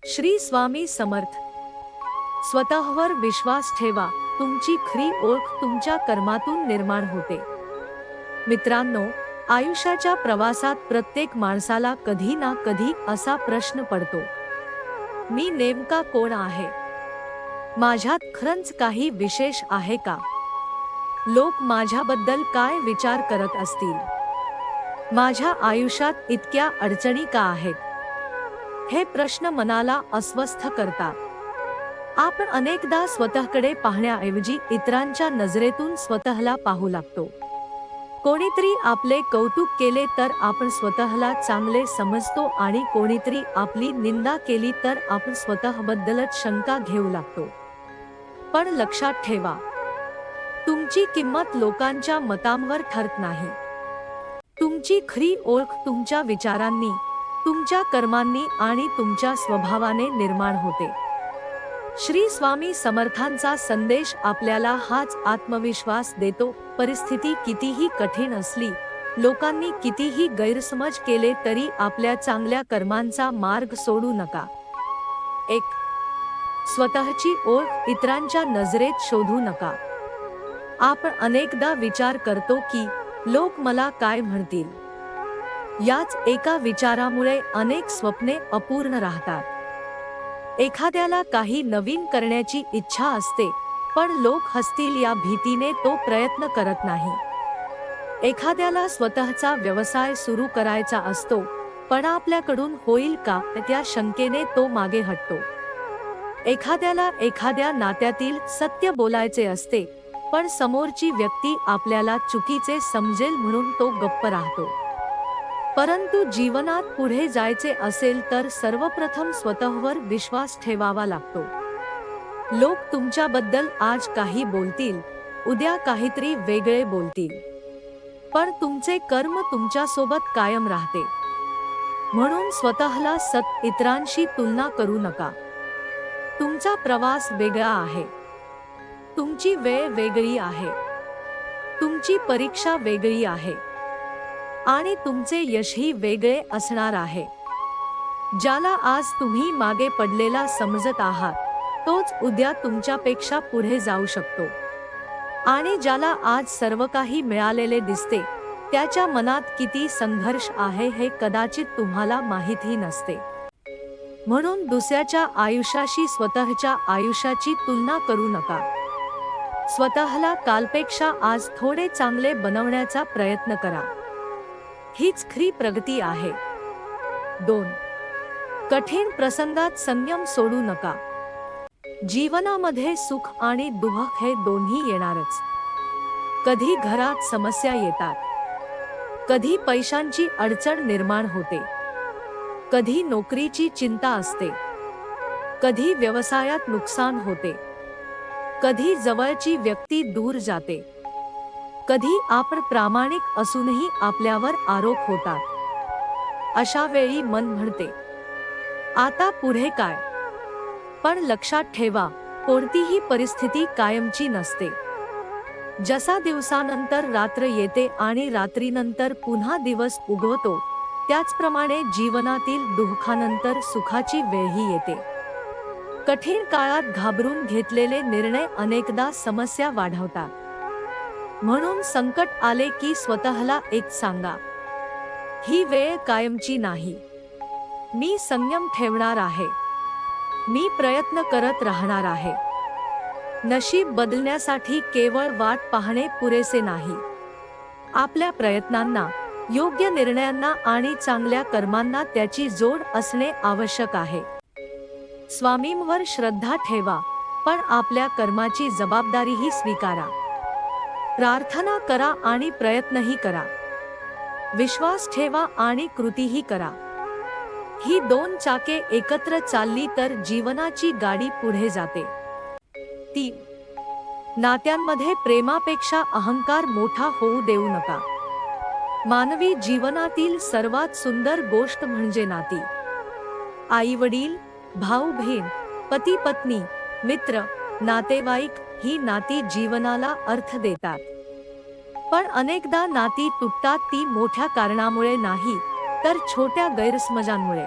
श्री स्वामी समर्थ. स्वतःवर विश्वास ठेवा, तुमची खरी ओळख तुमच्या कर्मातून निर्माण होते. मित्रांनो, आयुष्याच्या प्रवासात प्रत्येक माणसाला कधी ना कधी असा प्रश्न पडतो, मी नेमका कोण आहे? माझ्यात खरंच काही विशेष आहे का? लोक माझ्याबद्दल काय विचार करत असतील? माझ्या आयुष्यात इतक्या अडचणी का आहेत? हे प्रश्न मनाला अस्वस्थ करतात. आपण अनेकदा स्वतःकडे पाहण्याऐवजी इतरांच्या नजरेतून स्वतःला पाहू लागतो. कोणीतरी आपले कौतुक केले तर आपण स्वतःला चांगले समजतो आणि कोणीतरी आपली निंदा केली तर आपण स्वतःबद्दलच शंका घेऊ लागतो. पण लक्षात ठेवा, तुमची किंमत लोकांच्या मतांवर ठरत नाही. तुमची खरी ओळख तुमच्या विचारांनी, तुमच्या कर्मांनी आणि तुमच्या स्वभावाने निर्माण होते. श्री स्वामी समर्थांचा संदेश आपल्याला हाच आत्मविश्वास देतो. परिस्थिती कितीही कठीण असली, लोकांनी कितीही गैरसमज केले तरी आपल्या चांगल्या कर्मांचा मार्ग सोडू नका. 1. स्वतःची ओळख इतरांच्या नजरेत शोधू नका. आपण अनेकदा विचार करतो की लोक मला काय म्हणतील. याच एका विचारामुळे अनेक स्वप्ने अपूर्ण राहतात. एखाद्याला काही नवीन करण्याची इच्छा असते, पण लोक हसतील या भीतीने तो प्रयत्न करत नाही. एखाद्याला स्वतःचा व्यवसाय सुरू करायचा असतो, पण आपल्याकडून होईल का त्या शंकेने तो मागे हटतो. एखाद्याला एखाद्या नात्यातील सत्य बोलायचे असते, पण समोरची व्यक्ती आपल्याला चुकीचे समजेल म्हणून तो गप्प राहतो. परंतु जीवनात पुढे जायचे असेल तर सर्वप्रथम स्वतःवर विश्वास ठेवावा लागतो. लोक तुमच्याबद्दल आज काही बोलतील, उद्या काहीतरी वेगळे बोलतील, पण तुमचे कर्म तुमच्यासोबत कायम राहते. म्हणून स्वतःला इतरांशी तुलना करू नका. तुमचा प्रवास वेगळा आहे, तुमची वेळ वेगळी आहे, तुमची परीक्षा वेगळी आहे आणि तुमचे यशही वेगळे असणार आहे. ज्याला आज तुम्ही मागे पडलेला समजत आहात, तोच उद्या तुमच्यापेक्षा पुढे जाऊ शकतो. आणि ज्याला आज सर्व काही मिळालेले दिसते, त्याच्या मनात किती संघर्ष आहे हे कदाचित तुम्हाला माहितही नसते. म्हणून दुसऱ्याच्या आयुष्याशी स्वतःच्या आयुष्याची तुलना करू नका. स्वतःला कालपेक्षा आज थोडे चांगले बनवण्याचा प्रयत्न करा. हीच खरी प्रगती आहे. 2. कठीण प्रसंगात संयम सोडू नका. जीवनामध्ये सुख आणि दुःख हे दोन्ही येणारच. कधी घरात समस्या येतात, कधी पैशांची अडचण निर्माण होते, कधी नोकरीची चिंता असते, कधी व्यवसायात नुकसान होते, कधी जवळची व्यक्ती दूर जाते, कधी आपण प्रामाणिक असूनही आपल्यावर आरोप होतात. अशा वेळी मन म्हणते, आता पुढे काय? पण लक्षात ठेवा, कोणतीही परिस्थिती कायमची नसते. जसा दिवसानंतर रात्र येते आणि रात्रीनंतर पुन्हा दिवस उगवतो, त्याचप्रमाणे जीवनातील दुःखानंतर सुखाची वेळही येते. कठीण काळात घाबरून घेतलेले निर्णय अनेकदा समस्या वाढवतात. म्हणून संकट आले की स्वतःला एक सांगा, ही वेळ कायमची नाही. मी संयम ठेवणार आहे. मी प्रयत्न करत राहणार आहे. नशीब बदलण्यासाठी केवळ वाट पाहणे पुरेसे नाही. आपल्या प्रयत्नांना, योग्य निर्णयांना आणि चांगल्या कर्मांना त्याची जोड असणे आवश्यक आहे. स्वामींवर श्रद्धा ठेवा, पण आपल्या कर्माची जबाबदारीही स्वीकारा. प्रार्थना करा आणि प्रयत्नही करा. विश्वास ठेवा आणि कृतीही करा. ही 2 चाके एकत्र चालली तर जीवनाची गाडी पुढे जाते. 3. नात्यांमध्ये प्रेमापेक्षा अहंकार मोठा होऊ देऊ नका. मानवी जीवनातील सर्वात सुंदर गोष्ट म्हणजे नाती. आई वडील, भाऊ बहीण, पती पत्नी, मित्र, नातेवाईक ही नाती जीवनाला अर्थ देतात. पण अनेकदा नाती तुटतात ती मोठ्या कारणामुळे नाही, तर छोट्या गैरसमजांमुळे.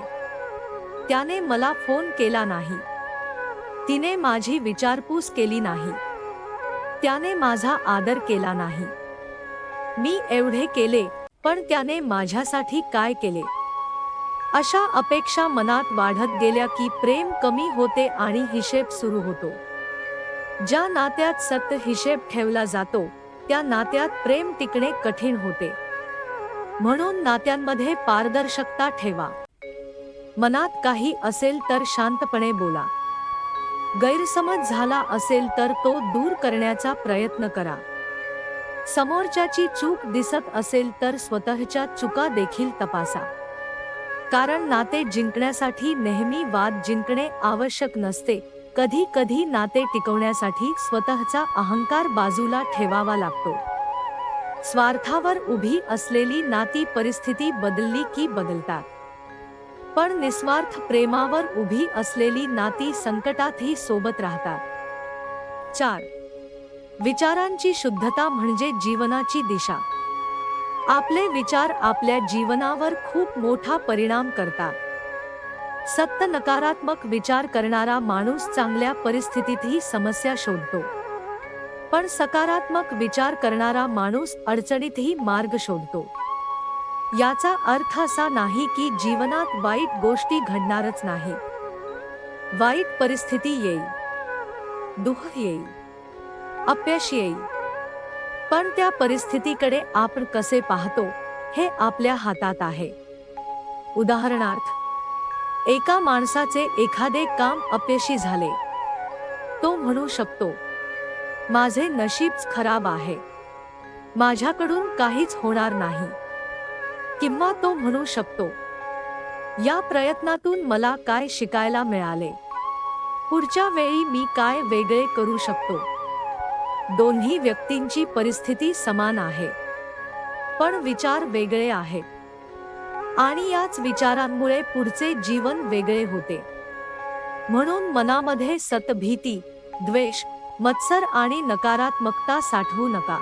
त्याने मला फोन केला नाही, तिने माझी विचारपूस केली नाही, त्याने माझा आदर केला नाही. मी एवढे केले, पण त्याने माझ्यासाठी काय केले? अशा अपेक्षा मनात वाढत गेल्या की प्रेम कमी होते आणि हिशेब सुरू होतो. ज्या नात्यात सक्त हिशेब ठेवला जातो त्या नात्यात प्रेम टिकणे कठीण होते. म्हणून नात्यांमध्ये पारदर्शकता ठेवा. मनात काही असेल तर शांतपणे बोला. गैरसमज झाला असेल तर तो दूर करण्याचा प्रयत्न करा. समोरच्याची चूक दिसत असेल तर स्वतःच्या चुका देखील तपासा. कारण नाते जिंकण्यासाठी नेहमी वाद जिंकणे आवश्यक नसते. कधी कधी नाते टिकवण्यासाठी स्वतःचा अहंकार बाजूला ठेवावा लागतो. स्वार्थावर उभी असलेली नाती परिस्थिती बदलली की बदलतात, पण निस्वार्थ प्रेमावर उभी असलेली नाती संकटातही सोबत राहतात. 4. विचारांची शुद्धता म्हणजे जीवनाची दिशा. आपले विचार आपल्या जीवनावर खूप मोठा परिणाम करतात. सक्त नकारात्मक विचार करणारा माणूस चांगल्या परिस्थितीतही समस्या शोधतो, पण सकारात्मक विचार करणारा माणूस अडचणीतही मार्ग शोधतो. याचा अर्थ असा नाही की जीवनात वाईट गोष्टी घडणारच नाही. वाईट परिस्थिती येईल, दुःख येईल, अपयश येईल, पण त्या परिस्थितीकडे आपण कसे पाहतो हे आपल्या हातात आहे. उदाहरणार्थ, एका माणसाचे एखादे काम अपयशी झाले, तो म्हणू शकतो, माझे नशीबच खराब आहे, माझ्याकडून काहीच होणार नाही. किंवा तो म्हणू शकतो, या प्रयत्नातून मला काय शिकायला मिळाले, पुढच्या वेळी मी काय वेगळे करू शकतो. दोन्ही व्यक्तींची परिस्थिती समान आहे, पण विचार वेगळे आहेत. आणि याच विचारांमुळे पुढचे जीवन वेगळे होते. म्हणून मनामध्ये सतभीती, द्वेष, मत्सर आणि नकारात्मकता साठवू नका.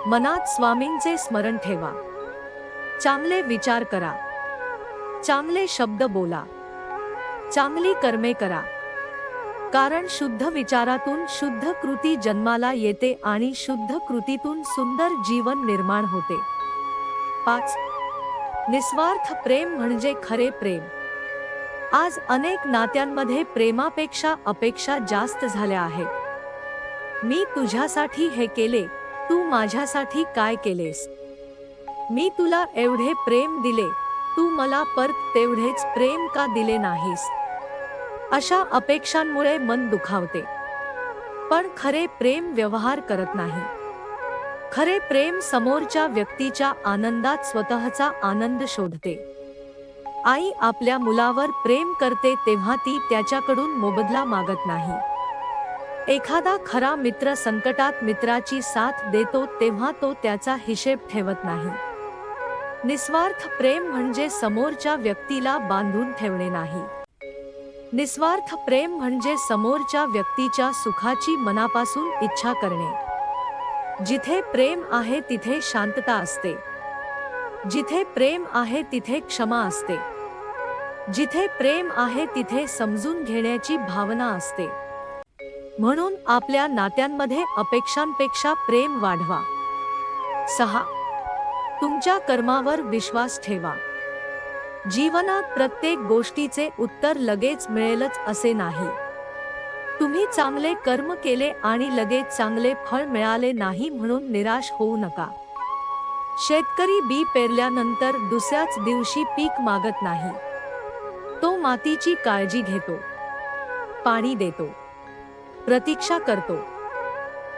मनात स्वामींचे स्मरण ठेवा. चांगले विचार करा, चांगले शब्द बोला, चांगली कर्मे करा. कारण शुद्ध विचारातून शुद्ध कृती जन्माला येते आणि शुद्ध कृतीतून सुंदर जीवन निर्माण होते. 5. निस्वार्थ प्रेम म्हणजे खरे प्रेम. आज अनेक नात्यांमध्ये प्रेमापेक्षा अपेक्षा जास्त झाल्या आहेत. मी तुझ्यासाठी हे केले, तू माझ्यासाठी काय केलेस? मी तुला एवढे प्रेम दिले, तू मला परत तेवढेच प्रेम का दिले नाहीस? अशा अपेक्षांमुळे मन दुखावते. पण खरे प्रेम व्यवहार करत नाही. खरे प्रेम समोरच्या व्यक्तीच्या आनंदात स्वतःचा आनंद शोधते. आई आपल्या मुलावर प्रेम करते तेव्हा ती त्याच्याकडून मोबदला मागत नाही. एखादा खरा मित्र संकटात मित्राची साथ देतो तेव्हा तो त्याचा हिशेब ठेवत नाही. निस्वार्थ प्रेम म्हणजे समोरच्या व्यक्तीला बांधून ठेवणे नाही. निस्वार्थ प्रेम म्हणजे समोरच्या व्यक्तीच्या सुखाची मनापासून इच्छा करणे. जिथे प्रेम आहे तिथे शांतता असते. जिथे प्रेम आहे तिथे क्षमा असते. जिथे प्रेम आहे तिथे समजून घेण्याची भावना असते. म्हणून आपल्या नात्यांमध्ये अपेक्षांपेक्षा प्रेम वाढवा. 6. तुमच्या कर्मावर विश्वास ठेवा. जीवनात प्रत्येक गोष्टीचे उत्तर लगेच मिळेलच असे नाही. तुम्ही चांगले कर्म केले आणि लगेच चांगले फळ मिळाले नाही म्हणून निराश होऊ नका. शेतकरी बी पेरल्यानंतर दुसऱ्याच दिवशी पीक मागत नाही. तो मातीची काळजी घेतो, पाणी देतो, प्रतीक्षा करतो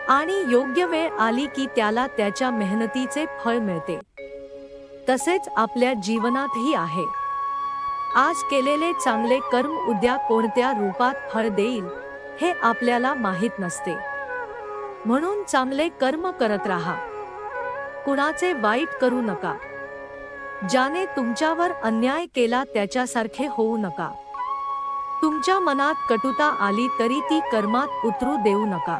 आणि योग्य वेळ आली की त्याला त्याच्या मेहनतीचे फळ मिळते. तसेच आपल्या जीवनातही आहे. आज केलेले चांगले कर्म उद्या कोणत्या रूपात फळ देईल हे आपल्याला माहित नसते. म्हणून चांगले कर्म करत राहा. कुणाचे वाईट करू नका. ज्याने तुमच्यावर अन्याय केला त्याच्यासारखे होऊ नका. तुमच्या मनात कटुता आली तरी ती कर्मात उतरू देऊ नका.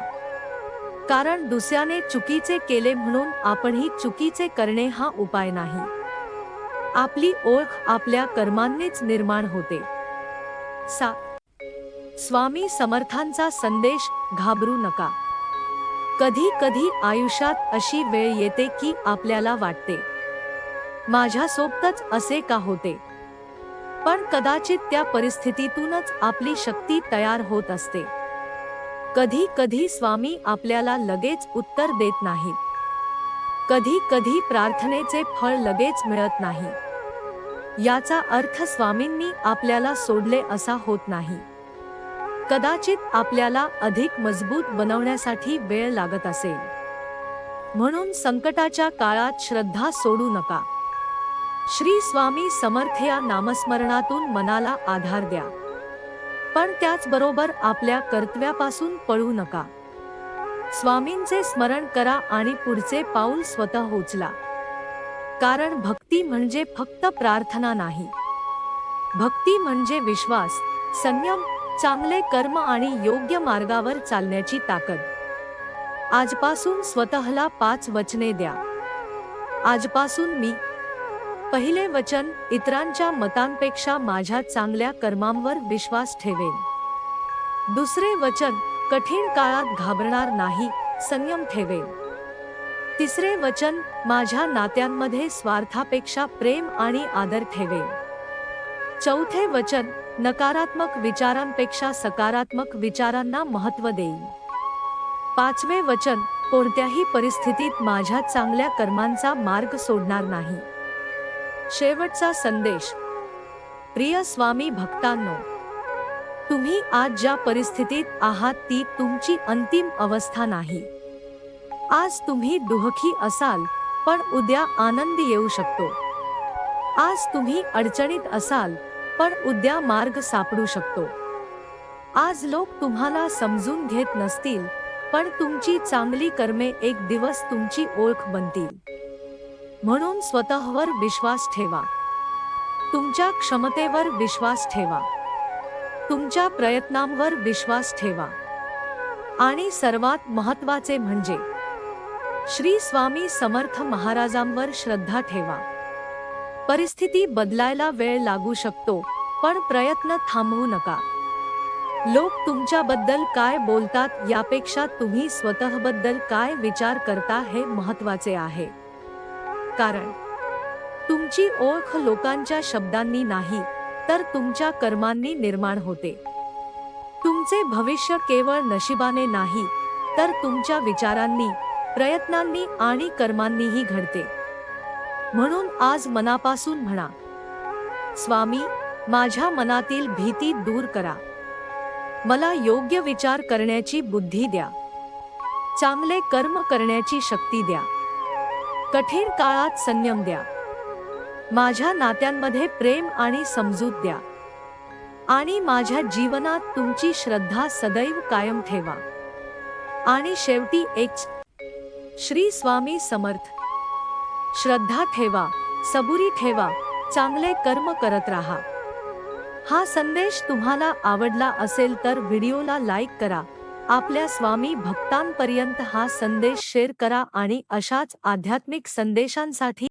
कारण दुसऱ्याने चुकीचे केले म्हणून आपणही चुकीचे करणे हा उपाय नाही. आपली ओळख आपल्या कर्मांनीच निर्माण होते. स्वामी समर्थांचा संदेश, घाबरू नका. कधी कधी आयुष्यात अशी वेळ येते की आपल्याला वाटते, माझ्यासोबतच असे का होते. पण कदाचित त्या परिस्थितीतूनच आपली शक्ती तयार होत असते. कधी कधी स्वामी आपल्याला लगेच उत्तर देत नाहीत. कधी कधी प्रार्थनेचे फळ लगेच मिळत नाही. याचा अर्थ स्वामींनी आपल्याला सोडले असा होत नाही. कदाचित आपल्याला अधिक मजबूत बनवण्यासाठी वेळ लागत असेल. म्हणून संकटाच्या काळात श्रद्धा सोडू नका. श्री स्वामी समर्थ या नामस्मरणातून मनाला आधार द्या. पण त्याचबरोबर आपल्या कर्तव्यापासून पळू नका. स्वामींचे स्मरण करा आणि पुढचे पाऊल स्वतः उचला. कारण भक्ती म्हणजे फक्त प्रार्थना नाही. भक्ती म्हणजे विश्वास, संयम, चांगले कर्म आणि योग्य मार्गावर चालण्याची ताकद. आजपासून स्वतःला 5 वचने द्या. आजपासून मी. पहिले वचन, इतरांच्या मतांपेक्षा माझ्या चांगल्या कर्मांवर विश्वास ठेवेन. दुसरे वचन, कठीण काळात घाबरणार नाही, संयम ठेवेन. तिसरे वचन, माझ्या नात्यांमध्ये स्वार्थापेक्षा प्रेम आणि आदर ठेवेन. चौथे वचन, नकारात्मक विचारांपेक्षा सकारात्मक विचारांना महत्त्व देईन. पाचवे वचन, कोणत्याही परिस्थितीत माझ्या चांगल्या कर्मांचा मार्ग सोडणार नाही. शेवटचा संदेश. प्रिय स्वामी भक्तांनो, तुम्ही आज ज्या परिस्थितीत आहात ती तुमची अंतिम अवस्था नाही. आज तुम्ही दुःखी असाल, पण उद्या आनंद येऊ शकतो. आज तुम्ही अडचणीत असाल, पण उद्या मार्ग सापडू शकतो. आज लोक तुम्हाला समजून घेत नसतील, पण तुमची चांगली कर्मे एक दिवस तुमची ओळख बनतील. म्हणून स्वतःवर विश्वास ठेवा. तुमच्या क्षमतेवर विश्वास ठेवा. तुमच्या प्रयत्नांवर विश्वास ठेवा. आणि सर्वात महत्त्वाचे म्हणजे श्री स्वामी समर्थ महाराजांवर श्रद्धा ठेवा. परिस्थिती बदलायला वेळ लागू शकतो, पण प्रयत्न थांबवू नका. लोक तुमच्याबद्दल काय बोलतात यापेक्षा तुम्ही स्वतःबद्दल काय विचार करता हे महत्त्वाचे आहे. कारण तुमची ओळख लोकांच्या शब्दांनी नाही, तर तुमच्या कर्मांनी निर्माण होते. तुमचे भविष्य केवळ नशिबाने नाही, तर तुमच्या विचारांनी, प्रयत्नांनी आणि कर्मांनीही घडते. म्हणून आज मनापासून म्हणा, स्वामी, माझ्या मनातील भीती दूर करा. मला योग्य विचार करण्याची बुद्धी द्या. चांगले कर्म करण्याची शक्ती द्या. कठीण काळात संयम द्या. माझ्या नात्यांमध्ये प्रेम आणि समजूत द्या. आणि माझ्या जीवनात तुमची श्रद्धा सदैव कायम ठेवा. आणि शेवटी श्री स्वामी समर्थ. श्रद्धा ठेवा, सबुरी ठेवा, चांगले कर्म करत राहा. हा संदेश तुम्हाला आवडला असेल तर व्हिडिओला लाईक करा. आपल्या स्वामी भक्तांपर्यंत हा संदेश शेअर करा आणि अशाच आध्यात्मिक संदेशांसाठी